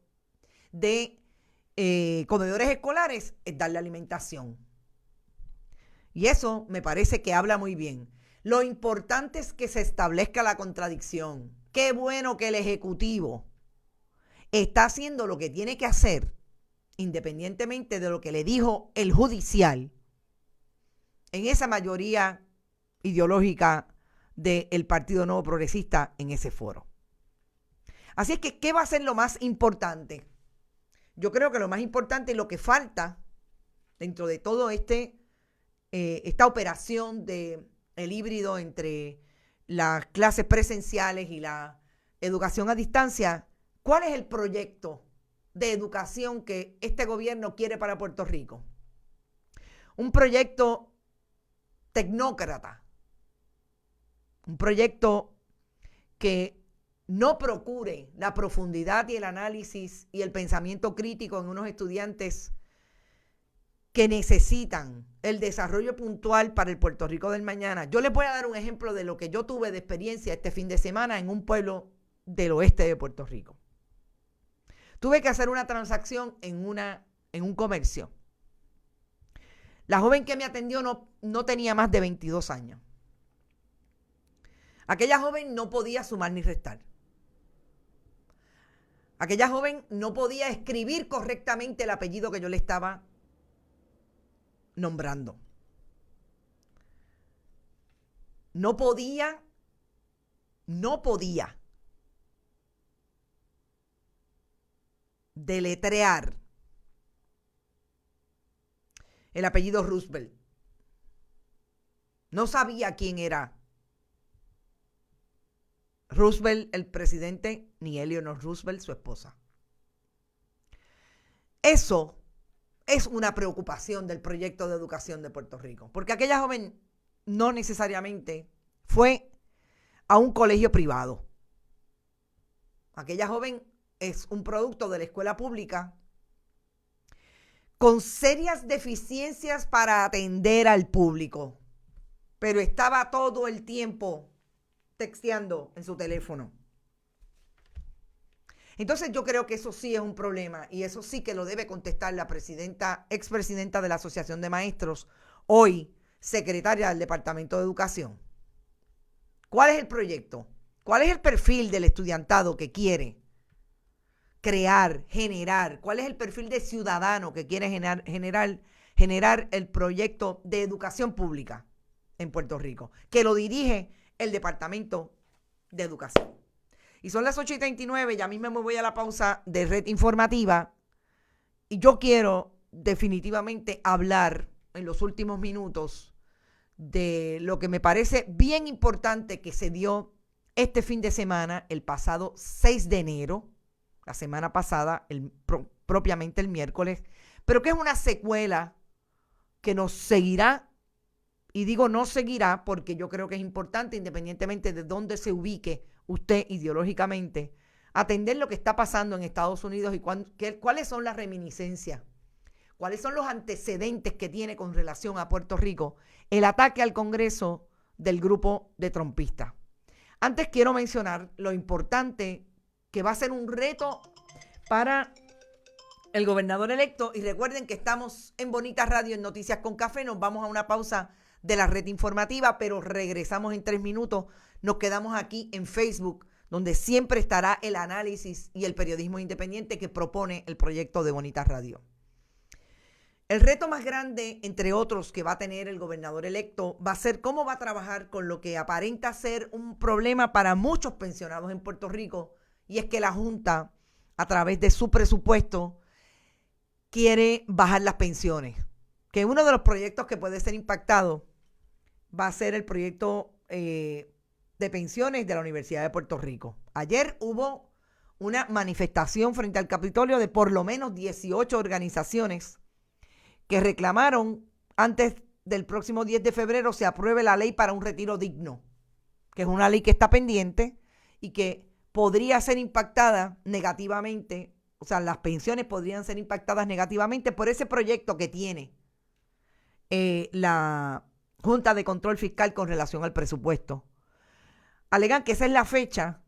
de comedores escolares es darle alimentación. Y eso me parece que habla muy bien. Lo importante es que se establezca la contradicción. Qué bueno que el Ejecutivo está haciendo lo que tiene que hacer, independientemente de lo que le dijo el judicial, en esa mayoría ideológica del Partido Nuevo Progresista en ese foro. Así es que, ¿qué va a ser lo más importante? Yo creo que lo más importante y lo que falta dentro de todo esta operación de el híbrido entre las clases presenciales y la educación a distancia, ¿cuál es el proyecto de educación que este gobierno quiere para Puerto Rico? Un proyecto tecnócrata, un proyecto que no procure la profundidad y el análisis y el pensamiento crítico en unos estudiantes que necesitan el desarrollo puntual para el Puerto Rico del mañana. Yo les voy a dar un ejemplo de lo que yo tuve de experiencia este fin de semana en un pueblo del oeste de Puerto Rico. Tuve que hacer una transacción en un comercio. La joven que me atendió no tenía más de 22 años. Aquella joven no podía sumar ni restar. Aquella joven no podía escribir correctamente el apellido que yo le estaba nombrando. No podía deletrear el apellido Roosevelt. No sabía quién era Roosevelt, el presidente, ni Eleanor Roosevelt, su esposa. Eso es una preocupación del proyecto de educación de Puerto Rico, porque aquella joven no necesariamente fue a un colegio privado. Aquella joven es un producto de la escuela pública con serias deficiencias para atender al público, pero estaba todo el tiempo texteando en su teléfono. Entonces yo creo que eso sí es un problema y eso sí que lo debe contestar la expresidenta de la Asociación de Maestros, hoy secretaria del Departamento de Educación. ¿Cuál es el proyecto? ¿Cuál es el perfil del estudiantado que quiere crear, generar? ¿Cuál es el perfil de ciudadano que quiere generar el proyecto de educación pública en Puerto Rico? Que lo dirige el Departamento de Educación. Y son las 8:39, ya mismo me voy a la pausa de Red Informativa y yo quiero definitivamente hablar en los últimos minutos de lo que me parece bien importante que se dio este fin de semana, el pasado 6 de enero, la semana pasada, propiamente el miércoles, pero que es una secuela que nos seguirá, y digo no seguirá porque yo creo que es importante, independientemente de dónde se ubique usted ideológicamente, atender lo que está pasando en Estados Unidos y cuáles son las reminiscencias, cuáles son los antecedentes que tiene con relación a Puerto Rico el ataque al Congreso del grupo de trumpistas. Antes quiero mencionar lo importante que va a ser un reto para el gobernador electo, y recuerden que estamos en Bonita Radio en Noticias con Café. Nos vamos a una pausa de la red informativa, pero regresamos en 3 minutos. Nos quedamos aquí en Facebook, donde siempre estará el análisis y el periodismo independiente que propone el proyecto de Bonita Radio. El reto más grande, entre otros, que va a tener el gobernador electo va a ser cómo va a trabajar con lo que aparenta ser un problema para muchos pensionados en Puerto Rico, y es que la Junta, a través de su presupuesto, quiere bajar las pensiones. Que uno de los proyectos que puede ser impactado va a ser el proyecto de pensiones de la Universidad de Puerto Rico. Ayer hubo una manifestación frente al Capitolio de por lo menos 18 organizaciones que reclamaron antes del próximo 10 de febrero se apruebe la ley para un retiro digno, que es una ley que está pendiente y que podría ser impactada negativamente, o sea, las pensiones podrían ser impactadas negativamente por ese proyecto que tiene la Junta de Control Fiscal con relación al presupuesto. Alegan que esa es la fecha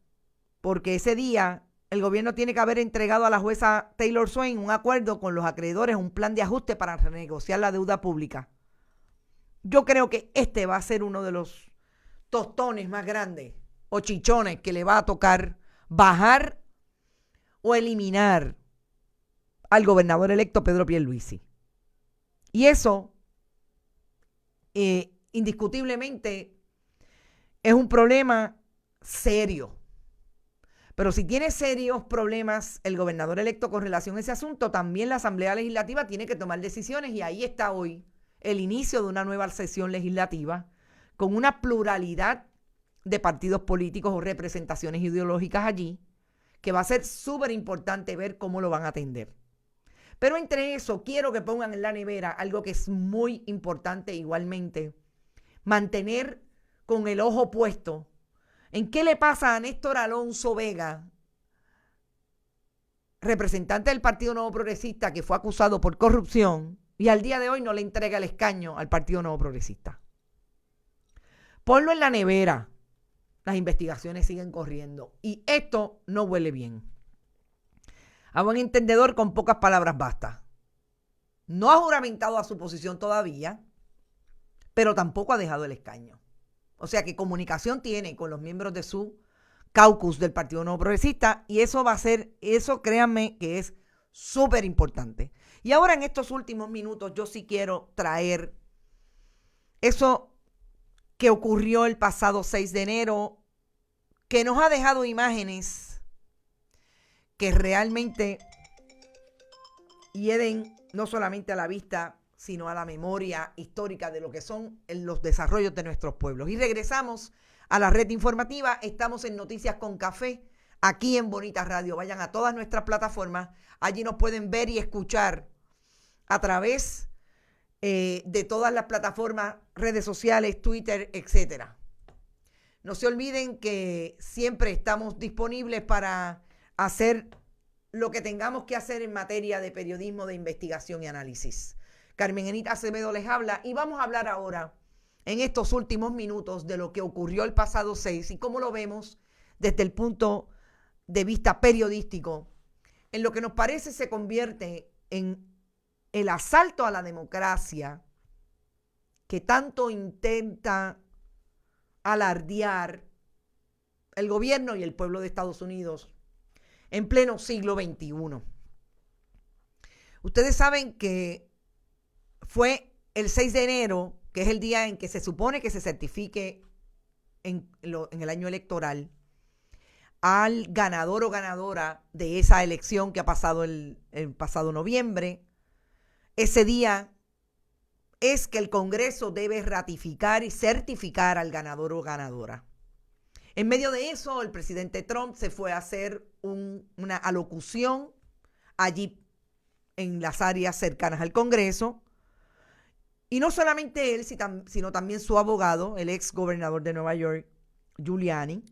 porque ese día el gobierno tiene que haber entregado a la jueza Taylor Swain un acuerdo con los acreedores, un plan de ajuste para renegociar la deuda pública. Yo creo que este va a ser uno de los tostones más grandes o chichones que le va a tocar bajar o eliminar al gobernador electo Pedro Pierluisi. Y eso, indiscutiblemente, es un problema serio. Pero si tiene serios problemas el gobernador electo con relación a ese asunto, también la Asamblea Legislativa tiene que tomar decisiones y ahí está hoy el inicio de una nueva sesión legislativa con una pluralidad de partidos políticos o representaciones ideológicas allí, que va a ser súper importante ver cómo lo van a atender. Pero entre eso, quiero que pongan en la nevera algo que es muy importante igualmente, mantener con el ojo puesto en qué le pasa a Néstor Alonso Vega, representante del Partido Nuevo Progresista, que fue acusado por corrupción y al día de hoy no le entrega el escaño al Partido Nuevo Progresista. Ponlo en la nevera. Las investigaciones siguen corriendo y esto no huele bien. A buen entendedor, con pocas palabras basta. No ha juramentado a su posición todavía, pero tampoco ha dejado el escaño. O sea que comunicación tiene con los miembros de su caucus del Partido Nuevo Progresista y eso va a ser, eso créanme que es súper importante. Y ahora en estos últimos minutos yo sí quiero traer eso que ocurrió el pasado 6 de enero, que nos ha dejado imágenes que realmente hieren no solamente a la vista, sino a la memoria histórica de lo que son los desarrollos de nuestros pueblos. Y regresamos a la red informativa. Estamos en Noticias con Café, aquí en Bonita Radio. Vayan a todas nuestras plataformas. Allí nos pueden ver y escuchar a través de todas las plataformas, redes sociales, Twitter, etcétera. No se olviden que siempre estamos disponibles para hacer lo que tengamos que hacer en materia de periodismo de investigación y análisis. Carmen Enita Acevedo les habla y vamos a hablar ahora, en estos últimos minutos, de lo que ocurrió el pasado 6 y cómo lo vemos desde el punto de vista periodístico, en lo que nos parece se convierte en el asalto a la democracia que tanto intenta alardear el gobierno y el pueblo de Estados Unidos en pleno siglo XXI. Ustedes saben que fue el 6 de enero, que es el día en que se supone que se certifique en el año electoral al ganador o ganadora de esa elección que ha pasado el pasado noviembre. Ese día es que el Congreso debe ratificar y certificar al ganador o ganadora. En medio de eso, el presidente Trump se fue a hacer una alocución allí en las áreas cercanas al Congreso. Y no solamente él, sino también su abogado, el ex gobernador de Nueva York, Giuliani,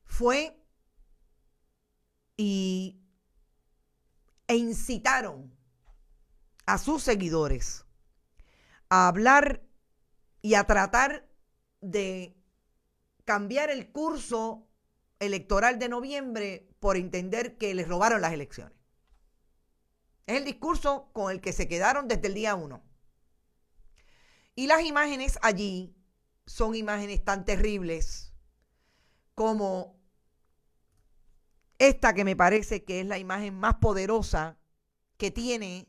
fue e incitaron a sus seguidores a hablar y a tratar de cambiar el curso electoral de noviembre por entender que les robaron las elecciones. Es el discurso con el que se quedaron desde el día 1. Y las imágenes allí son imágenes tan terribles como esta, que me parece que es la imagen más poderosa que tiene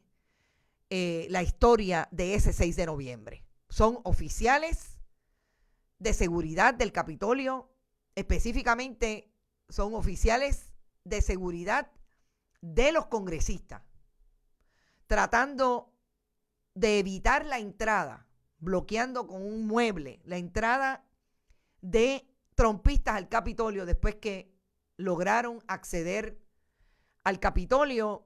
la historia de ese 6 de noviembre. Son oficiales de seguridad del Capitolio, específicamente son oficiales de seguridad de los congresistas, tratando de evitar la entrada, bloqueando con un mueble la entrada de trumpistas al Capitolio después que lograron acceder al Capitolio,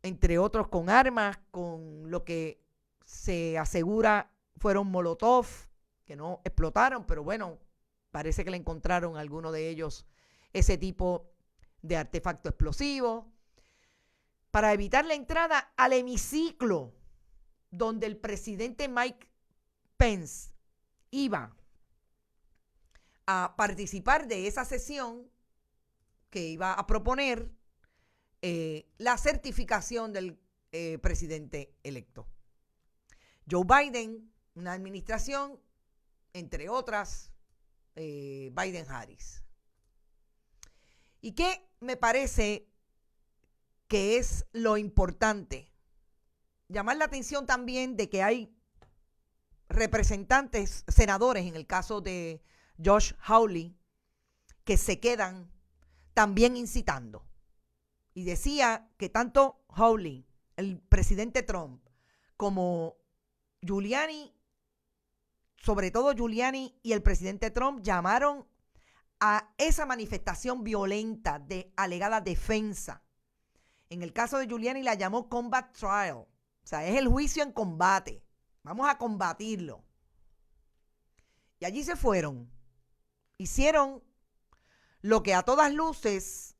entre otros con armas, con lo que se asegura fueron molotov, que no explotaron, pero bueno, parece que le encontraron a alguno de ellos ese tipo de artefacto explosivo, para evitar la entrada al hemiciclo donde el presidente Mike Pence iba a participar de esa sesión que iba a proponer la certificación del presidente electo. Joe Biden, una administración, entre otras, Biden-Harris. ¿Y qué me parece que es lo importante? Llamar la atención también de que hay representantes, senadores, en el caso de Josh Hawley, que se quedan también incitando. Y decía que tanto Hawley, el presidente Trump, como Giuliani, sobre todo Giuliani y el presidente Trump, llamaron a esa manifestación violenta de alegada defensa. En el caso de Giuliani la llamó combat trial, o sea, es el juicio en combate. Vamos a combatirlo. Y allí se fueron. Hicieron lo que a todas luces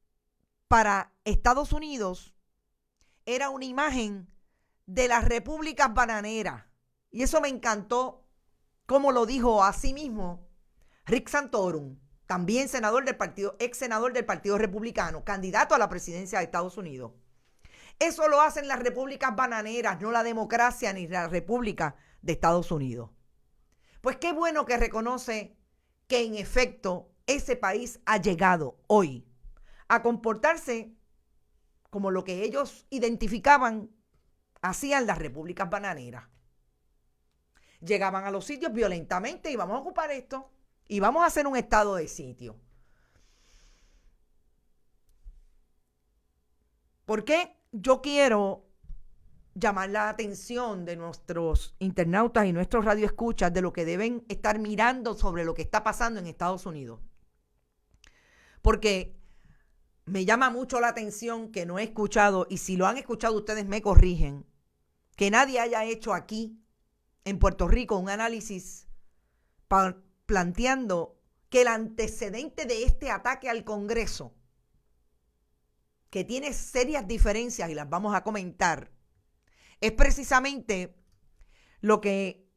para Estados Unidos era una imagen de las repúblicas bananeras. Y eso me encantó, como lo dijo a sí mismo Rick Santorum, también senador del partido, ex senador del Partido Republicano, candidato a la presidencia de Estados Unidos. Eso lo hacen las repúblicas bananeras, no la democracia ni la república de Estados Unidos. Pues qué bueno que reconoce que en efecto ese país ha llegado hoy a comportarse como lo que ellos identificaban hacían las repúblicas bananeras. Llegaban a los sitios violentamente y vamos a ocupar esto y vamos a hacer un estado de sitio. ¿Por qué yo quiero llamar la atención de nuestros internautas y nuestros radioescuchas de lo que deben estar mirando sobre lo que está pasando en Estados Unidos? Porque me llama mucho la atención que no he escuchado, y si lo han escuchado ustedes me corrigen, que nadie haya hecho aquí en Puerto Rico un análisis planteando que el antecedente de este ataque al Congreso, que tiene serias diferencias y las vamos a comentar, es precisamente lo que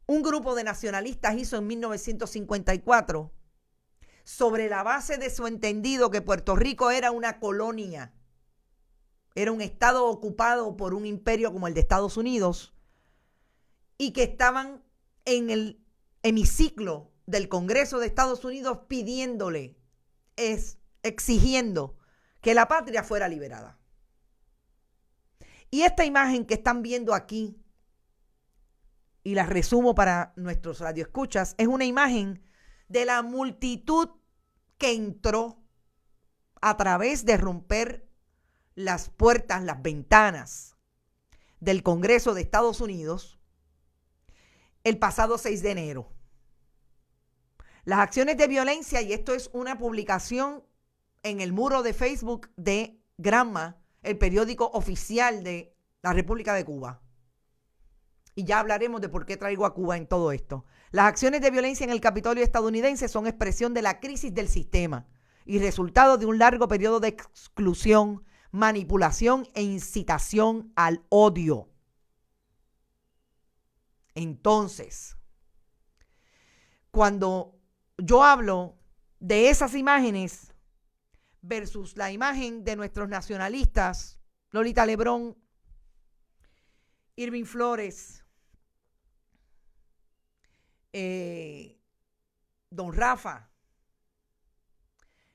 un grupo de nacionalistas hizo en 1954 sobre la base de su entendido que Puerto Rico era una colonia, era un estado ocupado por un imperio como el de Estados Unidos y que estaban en el hemiciclo del Congreso de Estados Unidos pidiéndole, exigiendo que la patria fuera liberada. Y esta imagen que están viendo aquí, y la resumo para nuestros radioescuchas, es una imagen de la multitud que entró a través de romper las puertas, las ventanas del Congreso de Estados Unidos el pasado 6 de enero. Las acciones de violencia, y esto es una publicación en el muro de Facebook de Granma, el periódico oficial de la República de Cuba. Y ya hablaremos de por qué traigo a Cuba en todo esto. Las acciones de violencia en el Capitolio estadounidense son expresión de la crisis del sistema y resultado de un largo periodo de exclusión, manipulación e incitación al odio. Entonces, cuando yo hablo de esas imágenes versus la imagen de nuestros nacionalistas, Lolita Lebrón, Irving Flores, Don Rafa,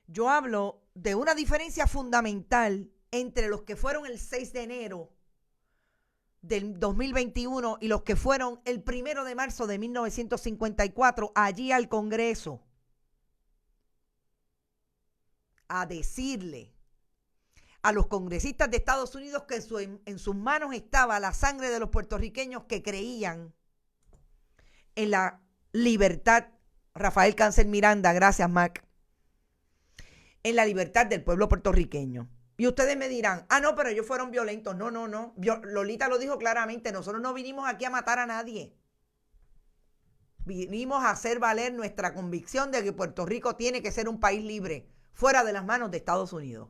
yo hablo de una diferencia fundamental entre los que fueron el 6 de enero del 2021 y los que fueron el 1 de marzo de 1954 allí al Congreso a decirle a los congresistas de Estados Unidos que en sus manos estaba la sangre de los puertorriqueños que creían en la libertad. Rafael Cáncer Miranda, gracias Mac. En la libertad del pueblo puertorriqueño. Y ustedes me dirán, no, pero ellos fueron violentos. No. Lolita lo dijo claramente, nosotros no vinimos aquí a matar a nadie. Vinimos a hacer valer nuestra convicción de que Puerto Rico tiene que ser un país libre, fuera de las manos de Estados Unidos.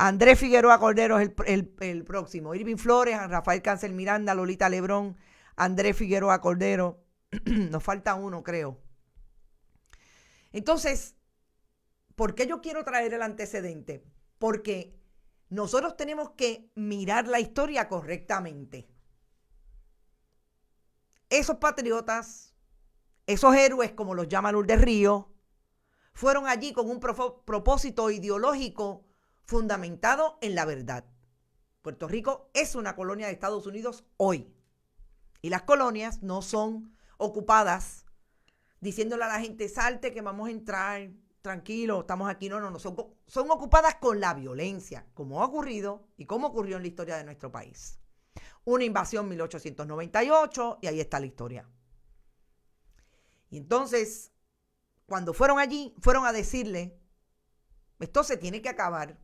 Andrés Figueroa Cordero es el próximo. Irving Flores, Rafael Cáncer Miranda, Lolita Lebrón, Andrés Figueroa Cordero. Nos falta uno, creo. Entonces, ¿por qué yo quiero traer el antecedente? Porque nosotros tenemos que mirar la historia correctamente. Esos patriotas, esos héroes, como los llama Lourdes Ríos, fueron allí con un propósito ideológico fundamentado en la verdad. Puerto Rico es una colonia de Estados Unidos hoy. Y las colonias no son ocupadas diciéndole a la gente, salte que vamos a entrar, tranquilo, estamos aquí. No, son ocupadas con la violencia, como ha ocurrido y como ocurrió en la historia de nuestro país. Una invasión en 1898 y ahí está la historia. Y entonces, cuando fueron allí, fueron a decirle, esto se tiene que acabar.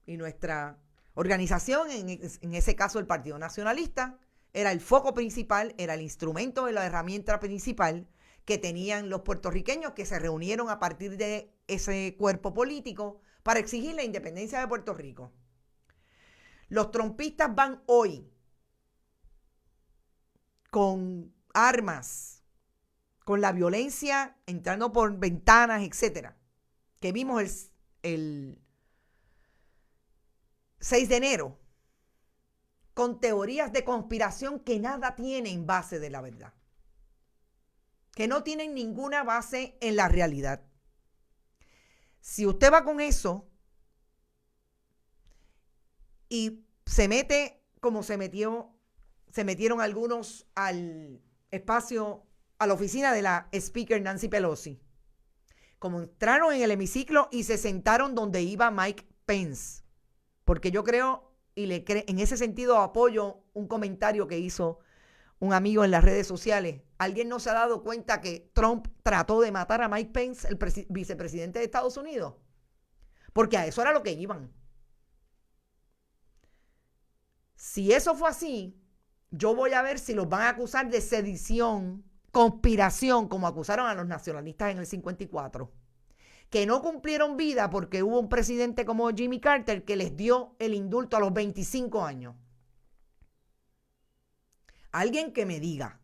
Y nuestra organización, en ese caso el Partido Nacionalista, era el foco principal, era el instrumento de la herramienta principal que tenían los puertorriqueños que se reunieron a partir de ese cuerpo político para exigir la independencia de Puerto Rico. Los trompistas van hoy con armas, con la violencia, entrando por ventanas, etcétera, que vimos el 6 de enero, con teorías de conspiración que nada tienen base de la verdad, que no tienen ninguna base en la realidad. Si usted va con eso y se mete como se metieron algunos al espacio, a la oficina de la speaker Nancy Pelosi, como entraron en el hemiciclo y se sentaron donde iba Mike Pence, porque yo creo en ese sentido apoyo un comentario que hizo un amigo en las redes sociales. ¿Alguien no se ha dado cuenta que Trump trató de matar a Mike Pence, el vicepresidente de Estados Unidos? Porque a eso era lo que iban. Si eso fue así, yo voy a ver si los van a acusar de sedición, conspiración, como acusaron a los nacionalistas en el 54. Que no cumplieron vida porque hubo un presidente como Jimmy Carter que les dio el indulto a los 25 años. Alguien que me diga,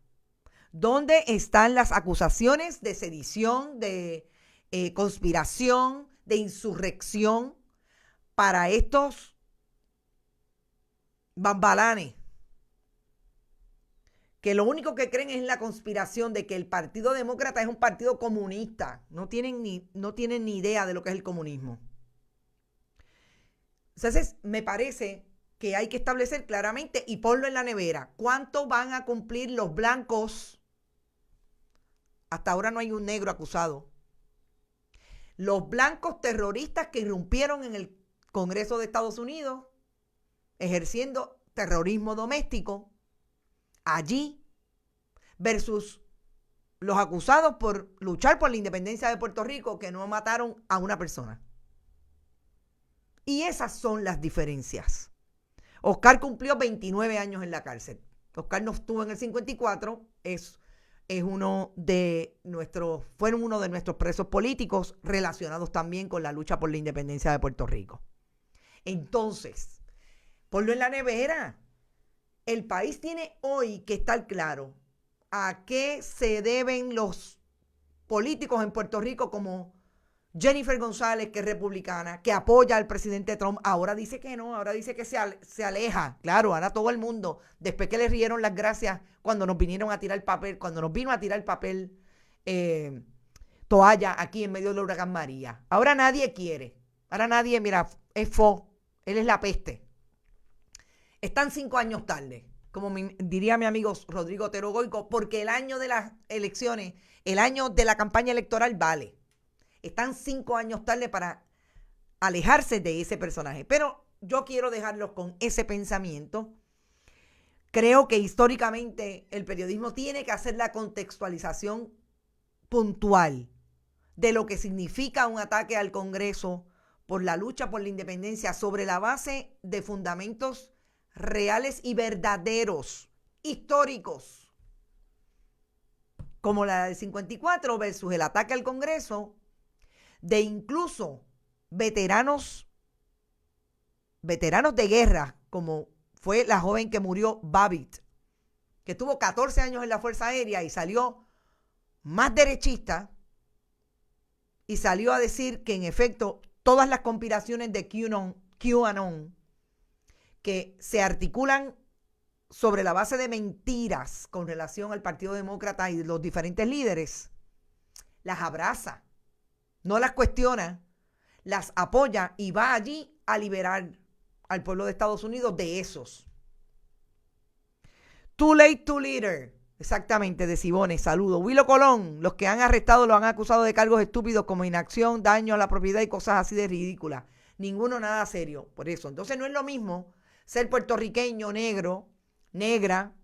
¿dónde están las acusaciones de sedición, de conspiración, de insurrección para estos bambalanes? Que lo único que creen es la conspiración de que el Partido Demócrata es un partido comunista. No tienen ni idea de lo que es el comunismo. Entonces, me parece que hay que establecer claramente y ponlo en la nevera. ¿Cuánto van a cumplir los blancos? Hasta ahora no hay un negro acusado. Los blancos terroristas que irrumpieron en el Congreso de Estados Unidos, ejerciendo terrorismo doméstico, allí, versus los acusados por luchar por la independencia de Puerto Rico que no mataron a una persona. Y esas son las diferencias. Oscar cumplió 29 años en la cárcel. Oscar no estuvo en el 54, fueron uno de nuestros presos políticos relacionados también con la lucha por la independencia de Puerto Rico. Entonces, ponlo en la nevera. El país tiene hoy que estar claro a qué se deben los políticos en Puerto Rico como Jennifer González, que es republicana, que apoya al presidente Trump. Ahora dice que no, ahora dice que se aleja. Claro, ahora todo el mundo, después que le rieron las gracias cuando nos vinieron a tirar papel, cuando nos vino a tirar papel toalla aquí en medio del huracán María. Ahora nadie quiere. Ahora nadie, mira, él es la peste. Están 5 años tarde, como diría mi amigo Rodrigo Otero Goico, porque el año de las elecciones, el año de la campaña electoral vale. Están 5 años tarde para alejarse de ese personaje. Pero yo quiero dejarlos con ese pensamiento. Creo que históricamente el periodismo tiene que hacer la contextualización puntual de lo que significa un ataque al Congreso por la lucha por la independencia sobre la base de fundamentos reales y verdaderos, históricos, como la del 54 versus el ataque al Congreso de incluso veteranos veteranos de guerra, como fue la joven que murió, Babbitt, que tuvo 14 años en la Fuerza Aérea y salió más derechista y salió a decir que en efecto todas las conspiraciones de QAnon que se articulan sobre la base de mentiras con relación al Partido Demócrata y los diferentes líderes, las abraza, no las cuestiona, las apoya y va allí a liberar al pueblo de Estados Unidos de esos. Too late to leader. Exactamente, de Cibones, saludo. Willo Colón, los que han arrestado lo han acusado de cargos estúpidos como inacción, daño a la propiedad y cosas así de ridículas. Ninguno nada serio, por eso. Entonces no es lo mismo ser puertorriqueño, negro, negra,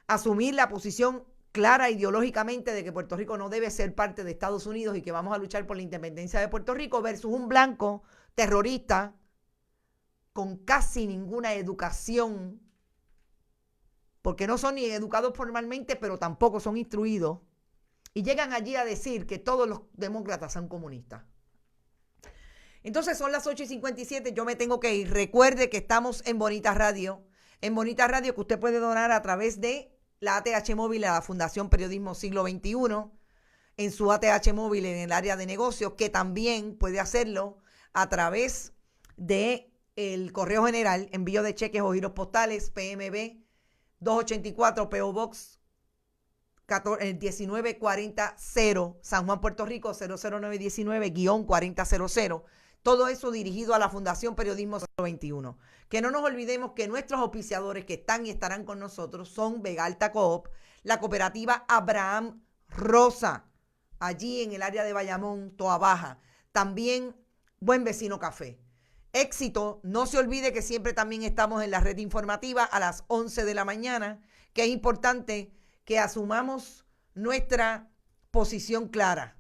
asumir la posición clara ideológicamente de que Puerto Rico no debe ser parte de Estados Unidos y que vamos a luchar por la independencia de Puerto Rico versus un blanco terrorista con casi ninguna educación, porque no son ni educados formalmente, pero tampoco son instruidos, y llegan allí a decir que todos los demócratas son comunistas. Entonces son las 8:57, yo me tengo que ir. Recuerde que estamos en Bonita Radio, que usted puede donar a través de la ATH Móvil a la Fundación Periodismo Siglo XXI, en su ATH Móvil en el área de negocios, que también puede hacerlo a través de el correo general, envío de cheques o giros postales, PMB 284, PO Box 1940, San Juan, Puerto Rico 00919-4000. Todo eso dirigido a la Fundación Periodismo Siglo XXI. Que no nos olvidemos que nuestros auspiciadores que están y estarán con nosotros son Vegalta Coop, la cooperativa Abraham Rosa, allí en el área de Bayamón, Toa Baja. También Buen Vecino Café. Éxito, no se olvide que siempre también estamos en la red informativa a las 11 de la mañana, que es importante que asumamos nuestra posición clara.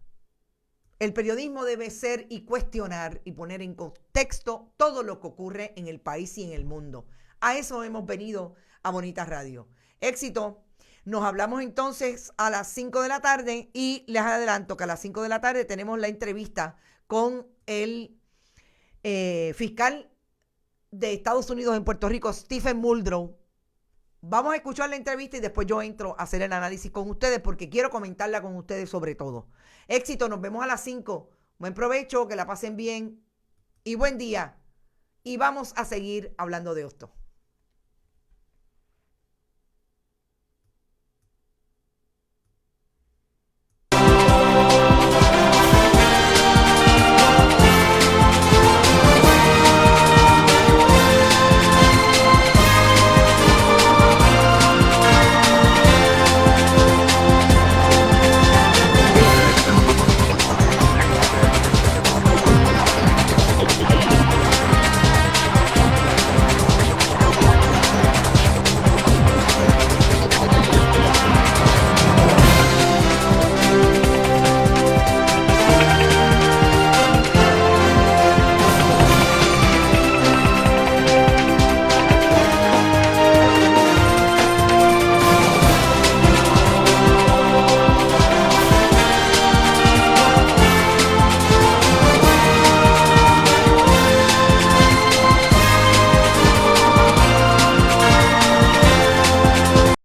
El periodismo debe ser y cuestionar y poner en contexto todo lo que ocurre en el país y en el mundo. A eso hemos venido a Bonita Radio. Éxito. Nos hablamos entonces a las 5 de la tarde y les adelanto que a las 5 de la tarde tenemos la entrevista con el fiscal de Estados Unidos en Puerto Rico, Stephen Muldrow. Vamos a escuchar la entrevista y después yo entro a hacer el análisis con ustedes porque quiero comentarla con ustedes sobre todo. Éxito, nos vemos a las 5. Buen provecho, que la pasen bien y buen día. Y vamos a seguir hablando de esto.